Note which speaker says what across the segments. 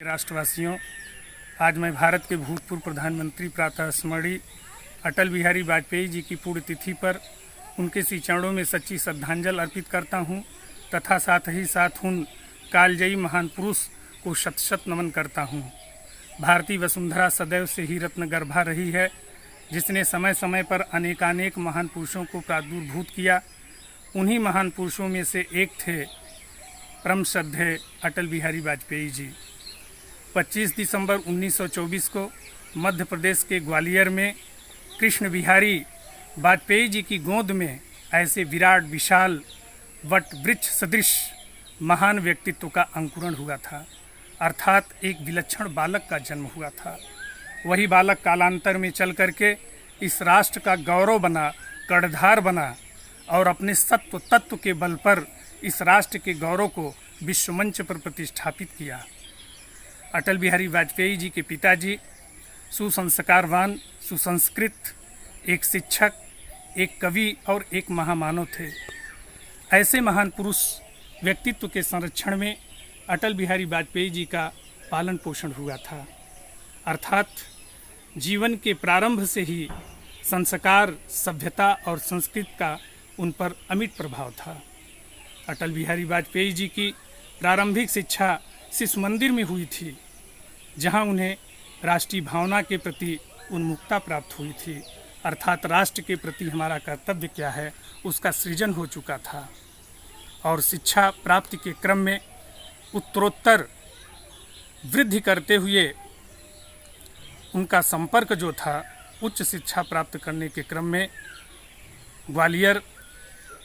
Speaker 1: राष्ट्रवासियों, आज मैं भारत के भूतपूर्व प्रधानमंत्री प्रातः स्मरणीय अटल बिहारी वाजपेयी जी की पुण्यतिथि पर उनके श्री चरणों में सच्ची श्रद्धांजलि अर्पित करता हूं तथा साथ ही साथ उन कालजयी महान पुरुष को शत शत नमन करता हूं। भारतीय वसुंधरा सदैव से ही रत्न गर्भा रही है, जिसने समय समय पर अनेकानेक महान पुरुषों को प्रादुर्भूत किया। उन्हीं महान पुरुषों में से एक थे परम श्रद्धेय अटल बिहारी वाजपेयी जी। 25 दिसंबर 1924 को मध्य प्रदेश के ग्वालियर में कृष्ण बिहारी वाजपेयी जी की गोद में ऐसे विराट विशाल वट वृक्ष सदृश महान व्यक्तित्व का अंकुरण हुआ था, अर्थात एक विलक्षण बालक का जन्म हुआ था। वही बालक कालांतर में चल करके इस राष्ट्र का गौरव बना, कर्णधार बना और अपने सत्व तत्व के बल पर इस राष्ट्र के गौरव को विश्व मंच पर प्रतिष्ठापित किया। अटल बिहारी वाजपेयी जी के पिताजी सुसंस्कारवान, सुसंस्कृत, एक शिक्षक, एक कवि और एक महामानव थे। ऐसे महान पुरुष व्यक्तित्व के संरक्षण में अटल बिहारी वाजपेयी जी का पालन पोषण हुआ था, अर्थात जीवन के प्रारंभ से ही संस्कार, सभ्यता और संस्कृति का उन पर अमिट प्रभाव था। अटल बिहारी वाजपेयी जी की प्रारंभिक शिक्षा शिशु मंदिर में हुई थी, जहां उन्हें राष्ट्रीय भावना के प्रति उन्मुखता प्राप्त हुई थी, अर्थात राष्ट्र के प्रति हमारा कर्तव्य क्या है उसका सृजन हो चुका था। और शिक्षा प्राप्ति के क्रम में उत्तरोत्तर वृद्धि करते हुए उनका संपर्क जो था उच्च शिक्षा प्राप्त करने के क्रम में ग्वालियर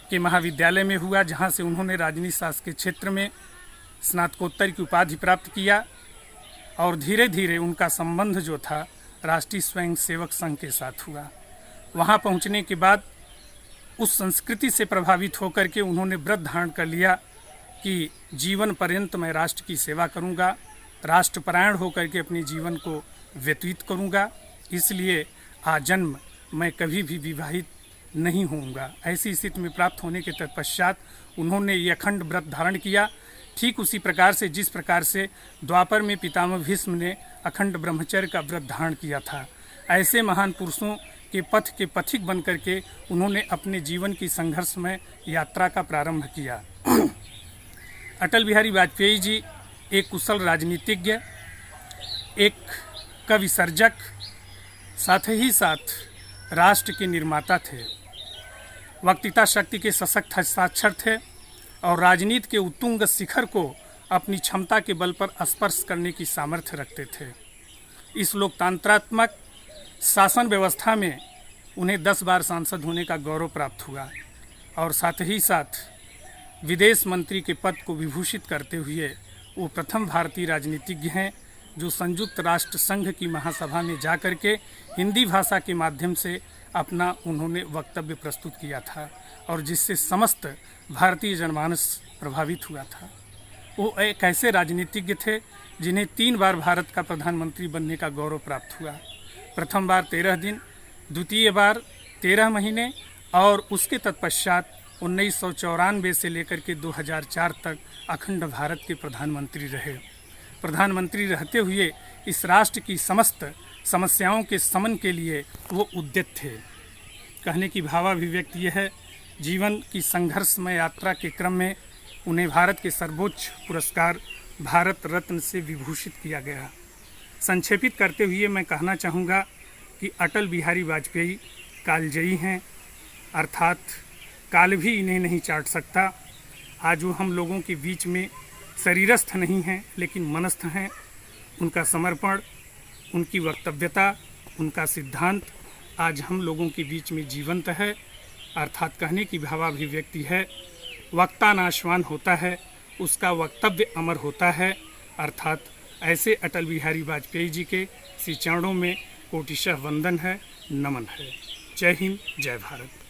Speaker 1: के महाविद्यालय में हुआ, जहां से उन्होंने राजनीति शास्त्र के क्षेत्र में स्नातकोत्तर की उपाधि प्राप्त किया। और धीरे धीरे उनका संबंध जो था राष्ट्रीय स्वयंसेवक संघ के साथ हुआ। वहां पहुंचने के बाद उस संस्कृति से प्रभावित होकर के उन्होंने व्रत धारण कर लिया कि जीवन पर्यंत मैं राष्ट्र की सेवा करूंगा, राष्ट्रपरायण होकर के अपने जीवन को व्यतीत करूंगा, इसलिए आजन्म मैं कभी भी विवाहित नहीं होऊंगा। ऐसी स्थिति में प्राप्त होने के तत्पश्चात उन्होंने ये अखंड व्रत धारण किया, ठीक उसी प्रकार से जिस प्रकार से द्वापर में पितामह भीष्म ने अखंड ब्रह्मचर्य का व्रत धारण किया था। ऐसे महान पुरुषों के पथ के पथिक बन करके उन्होंने अपने जीवन की संघर्षमय यात्रा का प्रारंभ किया। अटल बिहारी वाजपेयी जी एक कुशल राजनीतिज्ञ, एक कवि सर्जक, साथ ही साथ राष्ट्र के निर्माता थे। वक्तृता शक्ति के सशक्त हस्ताक्षर थे और राजनीति के उत्तुंग शिखर को अपनी क्षमता के बल पर स्पर्श करने की सामर्थ्य रखते थे। इस लोकतंत्रात्मक शासन व्यवस्था में उन्हें 10 बार सांसद होने का गौरव प्राप्त हुआ और साथ ही साथ विदेश मंत्री के पद को विभूषित करते हुए वो प्रथम भारतीय राजनीतिज्ञ हैं जो संयुक्त राष्ट्र संघ की महासभा में जाकर के हिंदी भाषा के माध्यम से अपना उन्होंने वक्तव्य प्रस्तुत किया था और जिससे समस्त भारतीय जनमानस प्रभावित हुआ था। वो एक ऐसे राजनीतिज्ञ थे जिन्हें 3 बार भारत का प्रधानमंत्री बनने का गौरव प्राप्त हुआ। प्रथम बार 13 दिन, द्वितीय बार 13 महीने और उसके तत्पश्चात 1994 से लेकर के 2004 तक अखंड भारत के प्रधानमंत्री रहे। प्रधानमंत्री रहते हुए इस राष्ट्र की समस्त समस्याओं के शमन के लिए वो उद्यत थे। कहने की भावाभिव्यक्ति यह है, जीवन की संघर्षमय यात्रा के क्रम में उन्हें भारत के सर्वोच्च पुरस्कार भारत रत्न से विभूषित किया गया। संक्षेपित करते हुए मैं कहना चाहूँगा कि अटल बिहारी वाजपेयी कालजयी हैं, अर्थात काल भी इन्हें नहीं चाट सकता। आज वो हम लोगों के बीच में शरीरस्थ नहीं हैं लेकिन मनस्थ हैं। उनका समर्पण, उनकी वक्तव्यता, उनका सिद्धांत आज हम लोगों के बीच में जीवंत है, अर्थात कहने की भावाभिव्यक्ति है, वक्ता नाशवान होता है, उसका वक्तव्य अमर होता है। अर्थात ऐसे अटल बिहारी वाजपेयी जी के श्री चरणों में कोटिशः वंदन है, नमन है। जय हिंद, जय भारत।